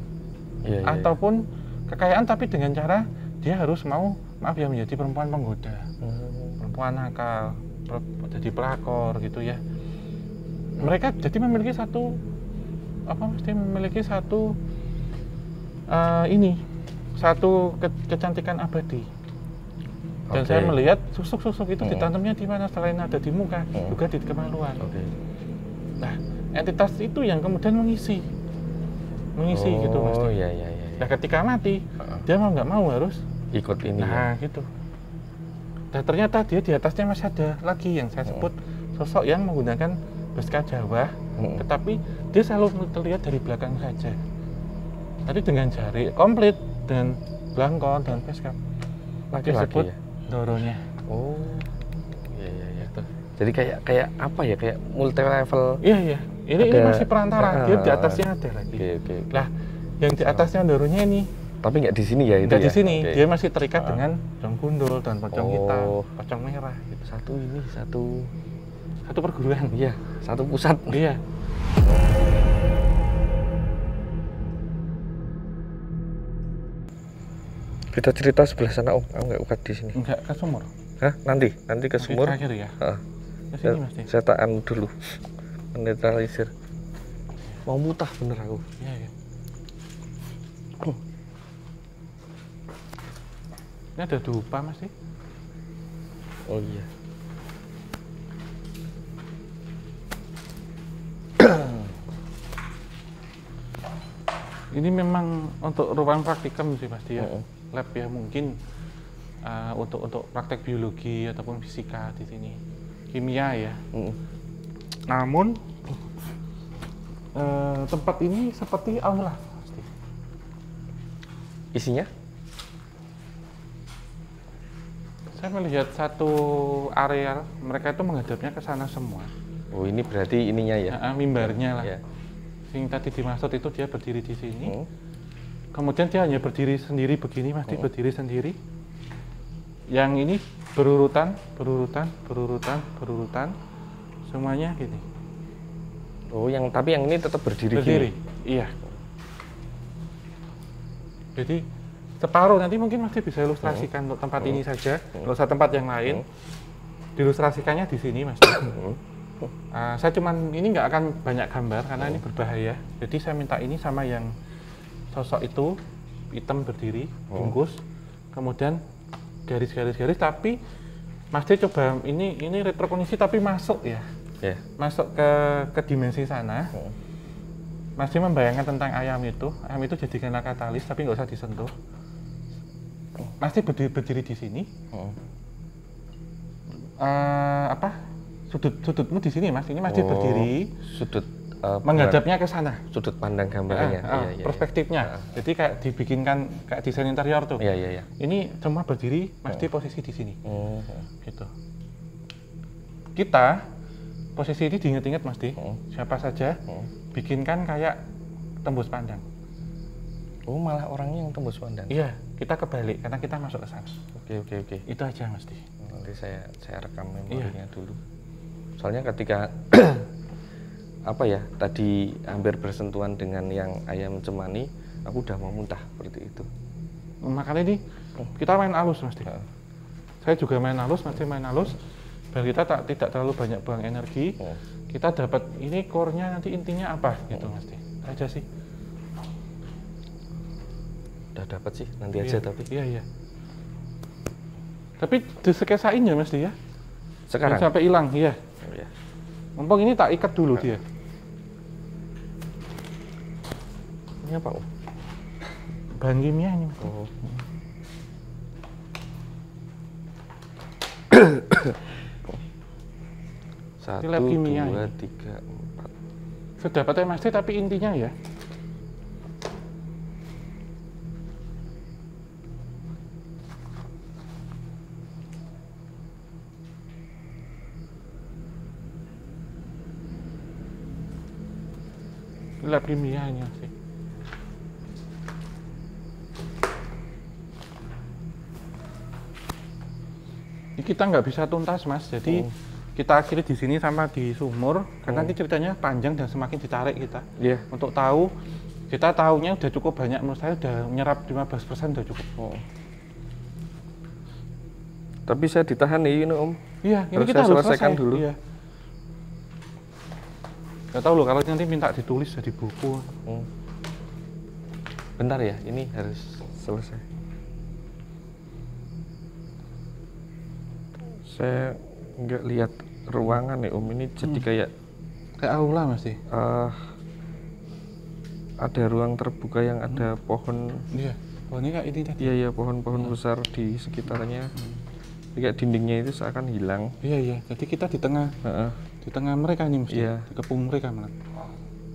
Ataupun kekayaan tapi dengan cara dia harus maaf ya, menjadi perempuan penggoda, perempuan nakal, jadi pelakor gitu ya. Mereka jadi memiliki satu kecantikan abadi. Dan saya melihat susuk-susuk itu ditanamnya di mana selain ada di muka, juga di kemaluan. Nah, entitas itu yang kemudian mengisi gitu Mas. Nah, ketika mati, dia mau nggak mau harus ikut ini. Nah, gitu. Dan ternyata dia di atasnya masih ada lagi yang saya sebut sosok yang menggunakan beskap Jawa, tetapi dia selalu terlihat dari belakang saja. Tadi dengan jari komplit dan belangkon dan beskap. Laki-laki ya? Doronya. Iya. Jadi kayak apa ya? Kayak multi level. Iya. Ini masih perantara. Dia di atasnya ada lagi. Oke. Lah, yang di atasnya doronya ini. Tapi nggak di sini ya itu? Nggak di sini. Dia masih terikat dengan pocong gundul dan pocong hitam, pocong merah. Gitu. Satu perguruan. Iya. Satu pusat. Iya. Kita cerita sebelah sana, Om. Aku nggak ukat di sini. Enggak, ke sumur. Hah? Nanti ke sumur. Terakhir ya. Ke sini Mas. Saya tahan dulu. Menetralisir. Mau mutah bener aku. Iya. Ini ada dupa Mas. Oh iya. Ini memang untuk ruang praktikum sih pasti ya. Lab ya mungkin untuk praktek biologi ataupun fisika di sini, kimia ya. Namun tempat ini seperti aula pasti. Isinya? Saya melihat satu area mereka itu menghadapnya ke sana semua. Oh ini berarti ininya ya? Mimbarnya lah. Ya. Yang tadi dimaksud itu dia berdiri di sini. Kemudian dia hanya berdiri sendiri begini, Mas, berdiri sendiri. Yang ini berurutan, semuanya gini. Oh, tapi yang ini tetap berdiri. Gini? Iya. Jadi separuh nanti mungkin Mas bisa ilustrasikan untuk tempat ini saja, nggak usah tempat yang lain. Diilustrasikannya di sini, Mas. Saya cuman ini nggak akan banyak gambar karena ini berbahaya. Jadi saya minta ini sama yang sosok itu hitam berdiri, bungkus, kemudian garis-garis tapi Mas D coba ini retrokondisi tapi masuk ya, masuk ke dimensi sana. Mas D membayangkan tentang ayam itu jadikanlah katalis tapi nggak usah disentuh. Mas D berdiri di sini. Sudutmu di sini Mas, ini Mas D berdiri. Sudut menghadapnya ke sana. Sudut pandang gambarnya. Perspektifnya. Jadi kayak dibikinkan kayak desain interior tuh. Iya. Ini semua berdiri, Mas D posisi di sini. Gitu. Kita posisi ini diingat-ingat Mas D. Siapa saja bikinkan kayak tembus pandang. Oh, malah orangnya yang tembus pandang. Iya, kita kebalik karena kita masuk ke sana. Oke. Itu aja Mas D. Nanti saya rekam memorinya dulu. Soalnya ketika tadi hampir bersentuhan dengan yang ayam cemani, aku udah mau muntah seperti itu. Makanya ini kita main halus Mas D. Saya juga main halus, Mas D main halus. Biar kita tidak terlalu banyak buang energi. Kita dapat ini core-nya nanti intinya apa gitu Mas D. Aja sih. Udah dapat sih, nanti aja tapi. Iya. Tapi diskesain ya Mas D ya. Sekarang sampai hilang, iya. Mumpung ini tak ikat dulu dia. Ini apa, Om? Bahan kimia ini. Satu, lab kimia 2, ini. 3, 4. Sudah pakai Mas D tapi intinya ya. lab kimianya sih. Ini kita nggak bisa tuntas mas, jadi kita akhiri di sini sama di sumur, karena nanti ceritanya panjang dan semakin ditarik kita. Untuk tahu, kita tahunya udah cukup banyak, menurut saya udah menyerap 15% udah cukup. Tapi saya ditahan nih ini om. Iya, ini harus kita harus selesaikan selesai dulu. Iya. Gak tahu loh kalau nanti minta ditulis jadi buku. Bentar ya, ini harus selesai. Saya nggak lihat ruangan nih om, ini jadi kayak aula masih. Ada ruang terbuka yang ada pohon. Iya. Pohonnya kayak ini tadi. Iya pohon-pohon besar di sekitarnya. Kayak dindingnya itu seakan hilang. Iya. Jadi kita di tengah. Di tengah mereka nih mesti. Dikepung mereka malah.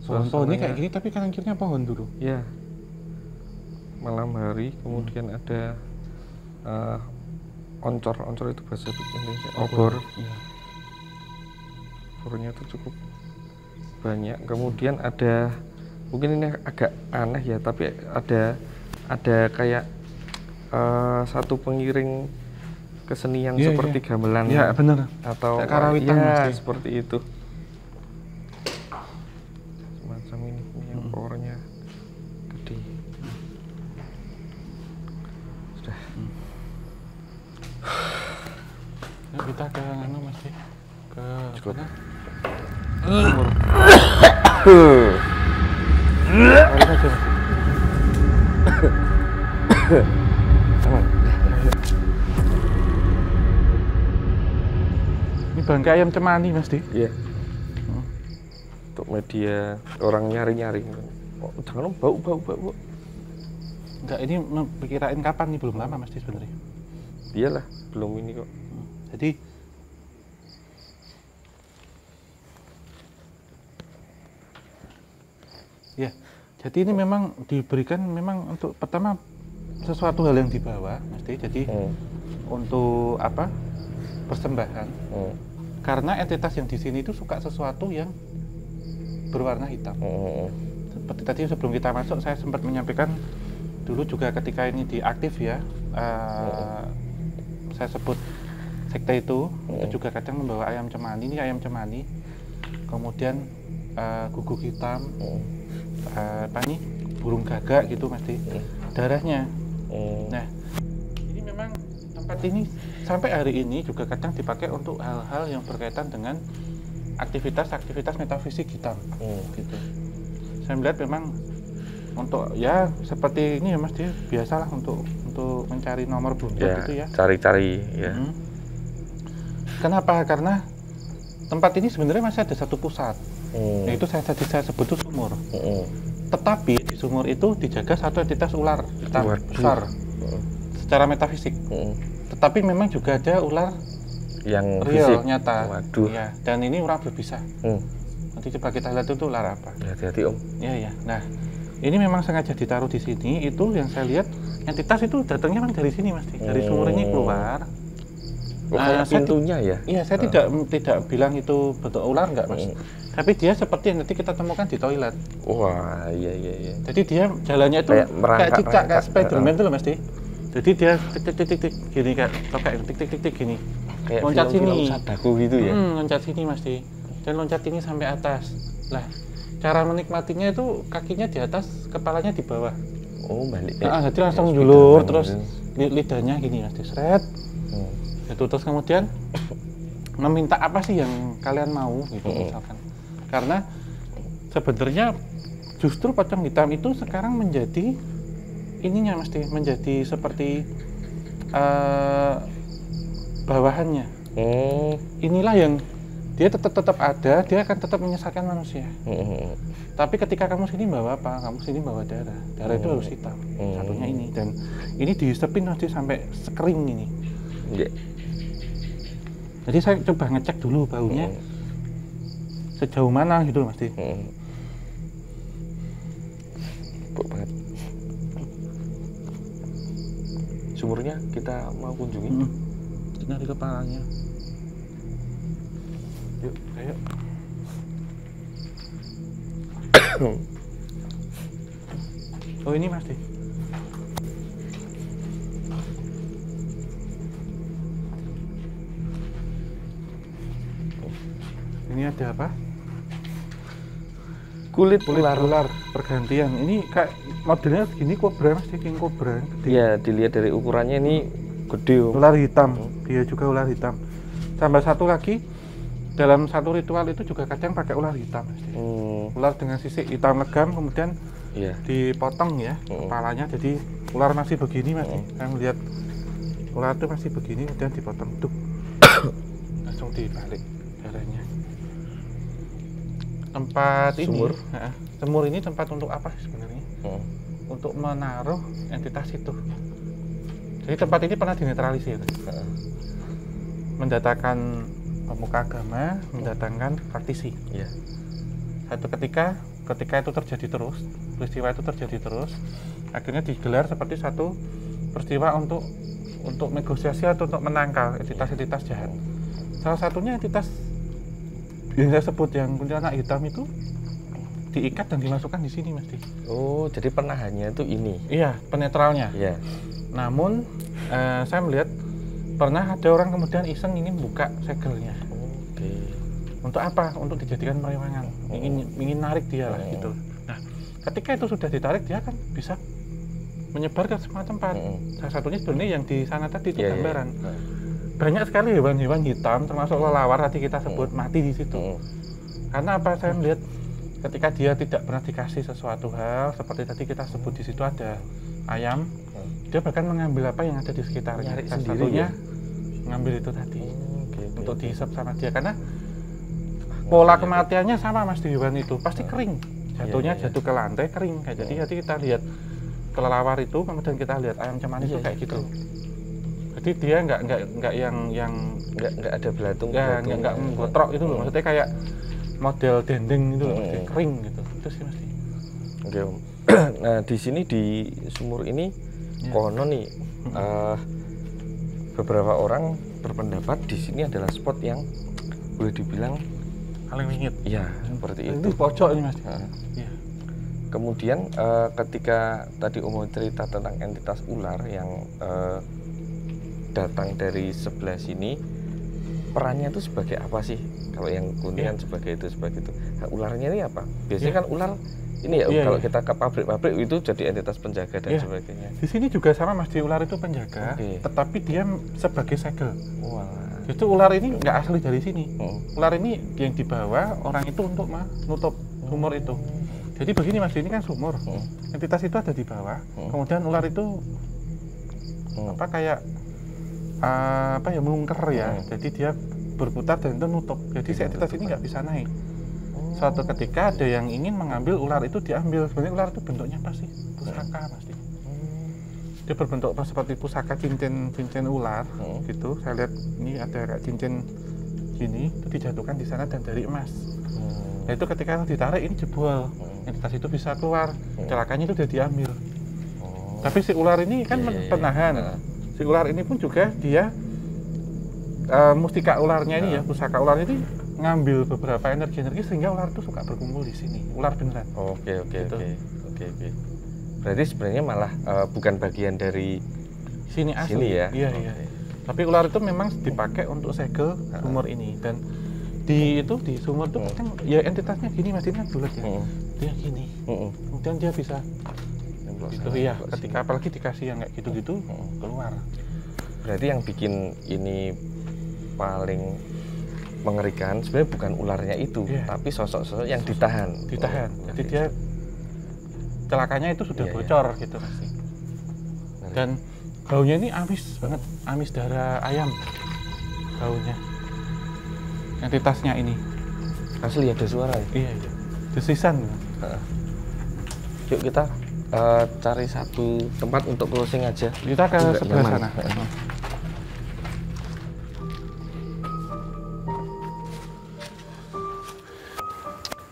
Pohonnya kayak gini tapi kanan kirinya pohon dulu. Iya. Malam hari kemudian ada oncor itu bahasa Indonesia. Obor. Iya. Obornya itu cukup banyak. Kemudian ada, mungkin ini agak aneh ya, tapi ada kayak satu pengiring kesenian seperti gamelan. Iya benar. Atau karawitan seperti itu. Semacam ini yang powernya gede. Sudah. Nah, kita ke mana mas? Ke cukup. Sumur. Mari saja mas. Ini bangkai ayam cemani mas Di. Iya. Untuk media orang nyari-nyari. Oh, jangan bau. Enggak, ini kirain kapan nih, belum lama mas Di sebenarnya. Iyalah, belum ini kok. Jadi ya, jadi ini memang diberikan memang untuk pertama sesuatu hal yang dibawa, mesti jadi untuk apa? Persembahan. Karena entitas yang di sini itu suka sesuatu yang berwarna hitam. Seperti tadi sebelum kita masuk saya sempat menyampaikan dulu juga ketika ini diaktif ya, saya sebut sekte itu juga kadang membawa ayam cemani. Ini ayam cemani, kemudian guguk hitam, apa nih, burung gagak gitu mesti, darahnya. Nah, ini memang tempat ini sampai hari ini juga kadang dipakai untuk hal-hal yang berkaitan dengan aktivitas metafisik hitam, gitu. Saya melihat memang untuk ya seperti ini ya mas, dia biasalah untuk mencari nomor buntut gitu ya. Cari-cari ya. Kenapa? Karena tempat ini sebenarnya masih ada satu pusat, yaitu saya sebut itu sumur. Tetapi di sumur itu dijaga satu entitas ular hitam besar secara metafisik. Tetapi memang juga ada ular yang real, fisik. nyata. Waduh. Ya, dan ini ular berbisa. Nanti coba kita lihat itu ular apa. Hati-hati om. Iya. Nah, ini memang sengaja ditaruh di sini. Itu yang saya lihat entitas itu datangnya kan dari sini mas, dari sumur ini keluar. Kayak pintunya ya? Iya, saya tidak bilang itu bentuk ular enggak mas. Tapi dia seperti yang nanti kita temukan di toilet. Wah, iya. Jadi dia jalannya itu kayak cicak, kayak Spiderman itu loh mas. Jadi dia tik gini, kayak tik gini. Kayak loncat sini. Sadaku gitu ya? Loncat sini mas. Dan loncat ini sampai atas. Lah, cara menikmatinya itu kakinya di atas, kepalanya di bawah. Oh, balik. Jadi langsung julur, terus lidahnya gini mas, seret. Itu terus kemudian meminta apa sih yang kalian mau gitu misalkan. Karena sebenarnya justru pocong hitam itu sekarang menjadi ininya mesti menjadi seperti bawahannya. Inilah yang dia tetap ada, dia akan tetap menyesatkan manusia. Tapi ketika kamu sini bawa apa? Kamu sini bawa darah. Darah itu harus hitam. Satunya ini, dan ini dihisapin nanti sampai sekering ini. Jadi saya coba ngecek dulu baunya sejauh mana gitu mas. Bau banget. Sumurnya kita mau kunjungi. Ini di kepalanya. Yuk, ayo. Oh ini Mas Di. Ini ada apa? Kulit ular pergantian. Ini kayak modelnya segini kobra Mas Di, king kobra. Iya, dilihat dari ukurannya ini gede. Ular hitam, dia juga ular hitam. Tambah satu lagi, dalam satu ritual itu juga kadang pakai ular hitam Mas Di. Ular dengan sisik hitam legam, kemudian dipotong ya kepalanya, jadi ular masih begini Mas Di. Saya melihat ular itu masih begini, kemudian dipotong tuh. Langsung dibalik darahnya. Tempat sumur. Sumur ini tempat untuk apa sebenarnya? Untuk menaruh entitas itu. Jadi tempat ini pernah dinetralisir. Mendatangkan pemuka agama, mendatangkan praktisi. Satu ketika itu terjadi terus, peristiwa itu terjadi terus, akhirnya digelar seperti satu peristiwa untuk negosiasi atau untuk menangkal entitas-entitas jahat. Salah satunya entitas yang saya sebut yang kuntilanak hitam itu diikat dan dimasukkan di sini Mas Di. Oh, jadi penahannya itu ini? Iya, penetralnya. Iya. Namun saya melihat pernah ada orang kemudian iseng ingin buka segelnya. Oke. Untuk apa? Untuk dijadikan perewangan. Ingin narik dia lah gitu. Nah, ketika itu sudah ditarik dia kan bisa menyebar ke semua tempat. Salah satunya sebenarnya yang di sana tadi itu gambaran. Banyak sekali hewan-hewan hitam termasuk kelelawar tadi kita sebut mati di situ. Karena apa? Saya melihat ketika dia tidak pernah dikasih sesuatu hal seperti tadi kita sebut di situ ada ayam, dia bahkan mengambil apa yang ada di sekitarnya. Salah satunya mengambil itu tadi untuk dihisap sama dia, karena pola kematiannya sama Mas di hewan itu pasti kering, jatuhnya jatuh ke lantai kering. Jadi kita lihat kelelawar itu, kemudian kita lihat ayam cemani itu kayak gitu. Jadi dia nggak yang nggak ada belatung, nggak menggotrok itu loh, maksudnya kayak model dendeng itu loh, kering gitu. Itu sih Mas. Oke Om. Nah di sini di sumur ini konon nih beberapa orang berpendapat di sini adalah spot yang boleh dibilang paling wingit. Iya, seperti itu. Itu pojok ini Mas. Kemudian ketika tadi Om cerita tentang entitas ular yang datang dari sebelah sini, perannya itu sebagai apa sih? Kalau yang kuningan sebagai itu. Nah, ularnya ini apa? Biasanya kan ular ini ya, kalau kita ke pabrik-pabrik itu jadi entitas penjaga dan sebagainya. Di sini juga sama Mas, di ular itu penjaga, tetapi dia sebagai segel. Itu ular ini nggak asli dari sini. Ular ini yang dibawa orang itu untuk menutup sumur itu. Jadi begini Mas, ini kan sumur. Entitas itu ada di bawah. Kemudian ular itu apa kayak melungker ya. Jadi dia berputar dan itu nutup. Jadi si entitas ini nggak bisa naik. Suatu ketika ada yang ingin mengambil ular itu, diambil. Sebenarnya ular itu bentuknya apa sih? Pusaka pasti. Dia berbentuk seperti pusaka cincin ular gitu. Saya lihat ini ada kayak cincin gini, itu dijatuhkan di sana dan dari emas. Nah itu ketika ditarik ini jebol, entitas itu bisa keluar. Celakanya itu udah diambil. Tapi si ular ini kan penahan. Si ular ini pun juga dia mustika ularnya ini ya, pusaka ular ini ngambil beberapa energi sehingga ular itu suka berkumpul di sini. Ular beneran. Oke. Berarti sebenarnya malah bukan bagian dari sini asli ya. Iya. Tapi ular itu memang dipakai untuk segel sumur ini, dan di sumur itu kan ya entitasnya gini Mas, ini kan bulat ya. Dia gini. Kemudian dia bisa gitu ya, ketika apalagi dikasih yang kayak gitu-gitu keluar. Berarti yang bikin ini paling mengerikan sebenarnya bukan ularnya itu, tapi sosok-sosok yang ditahan. Jadi dia celakanya itu sudah bocor gitu Mas. Dan baunya ini amis banget, amis darah ayam baunya. Entitasnya ini asli ada suara ya? Iya. Desisan. Yuk kita cari satu tempat untuk closing aja. Kita ke sebelah sana.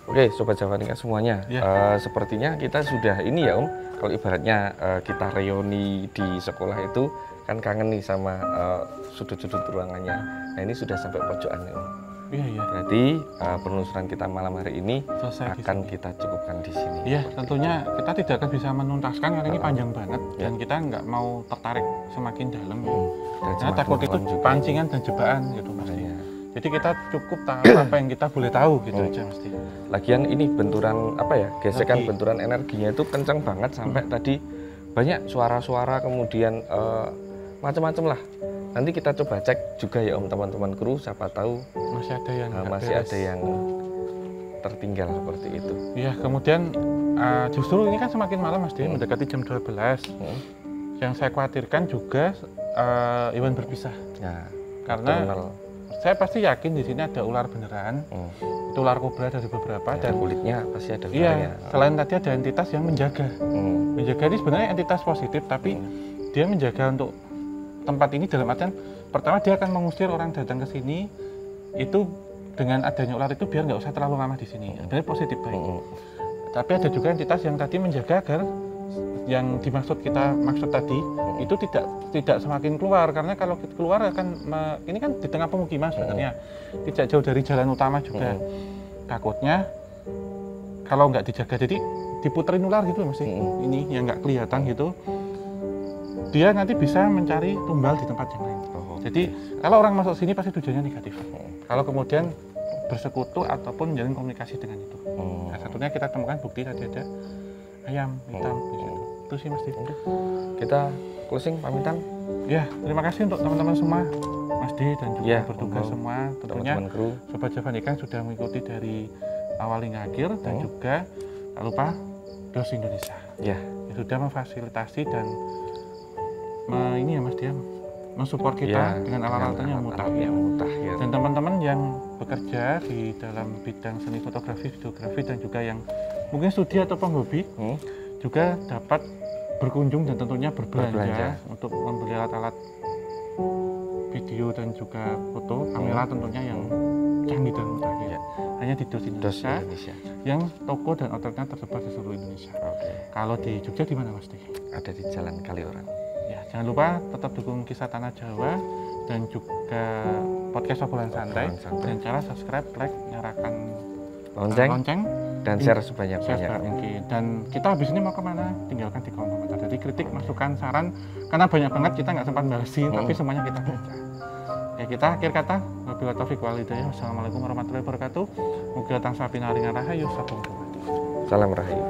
Oke, Sobat Javanika semuanya, sepertinya kita sudah ini ya Om, kalau ibaratnya kita reuni di sekolah itu kan kangen nih sama sudut-sudut ruangannya. Nah ini sudah sampai pojokan ya Om. Iya. Berarti penelusuran kita malam hari ini selesai akan kita cukupkan di sini. Iya, tentunya kita tidak akan bisa menuntaskan karena ini panjang banget dan kita nggak mau tertarik semakin dalam. Karena takut itu pancingan dan jebakan gitu Mas. Jadi kita cukup tahu apa yang kita boleh tahu gitu aja Mas. Lagian ini benturan apa ya? Gesekan benturan energinya itu kencang banget sampai tadi banyak suara-suara kemudian macam-macam lah. Nanti kita coba cek juga ya Om teman-teman kru, siapa tahu masih ada yang tertinggal seperti itu. Iya, kemudian justru ini kan semakin malam Mas mendekati jam 12. Yang saya khawatirkan juga hewan berpisah. Ya, karena saya pasti yakin di sini ada ular beneran. Itu ular kobra dari beberapa ya, dan kulitnya pasti ada ularnya. Iya, selain tadi ada entitas yang menjaga. Menjaga ini sebenarnya entitas positif tapi dia menjaga untuk tempat ini dalam artian pertama dia akan mengusir orang datang ke sini itu dengan adanya ular itu biar nggak usah terlalu lama di sini. Sebenarnya positif baik. Tapi ada juga entitas yang tadi menjaga agar yang dimaksud kita maksud tadi itu tidak semakin keluar karena kalau keluar akan ini kan di tengah pemukiman sebenarnya tidak jauh dari jalan utama juga. Takutnya kalau nggak dijaga jadi diputerin ular gitu mesti ini yang nggak kelihatan gitu. Dia nanti bisa mencari tumbal di tempat yang lain. Jadi kalau orang masuk sini pasti tujuannya negatif. Kalau kemudian bersekutu ataupun menjalin komunikasi dengan itu. Nah, satunya kita temukan bukti tadi ada ayam hitam di situ. Itu sih Mas Di. Kita closing pamitan. Ya, terima kasih untuk teman-teman semua, Mas Di dan juga bertugas semua. Tentunya Sobat Javan Ikan sudah mengikuti dari awal hingga akhir dan juga tak lupa DOS Indonesia. Ya, sudah memfasilitasi dan ini ya Mas Diam mensupport kita dengan alat-alatnya yang mutakhir. Dan teman-teman yang bekerja di dalam bidang seni fotografi, videografi dan juga yang mungkin studi atau penghobi juga dapat berkunjung dan tentunya berbelanja untuk membeli alat-alat video dan juga foto, kamera tentunya yang canggih dan mutakhir. Hanya di DOS Indonesia yang toko dan outletnya tersebar di seluruh Indonesia. Kalau di Jogja di mana Mas Di? Ada di Jalan Kaliorang. Ya, jangan lupa tetap dukung Kisah Tanah Jawa dan juga podcast Obrolan Santai dan cara subscribe, like, nyalakan lonceng dan share sebanyak-banyak mungkin. Dan kita habis ini mau kemana? Tinggalkan di kolom komentar. Jadi kritik, masukan, saran karena banyak banget kita nggak sempat balesin, tapi semuanya kita baca. Ya kita akhir kata, wabillahi taufiq wal hidayah. Wassalamualaikum warahmatullahi wabarakatuh. Mugi tansah pinaringan rahayu. Salam rahayu.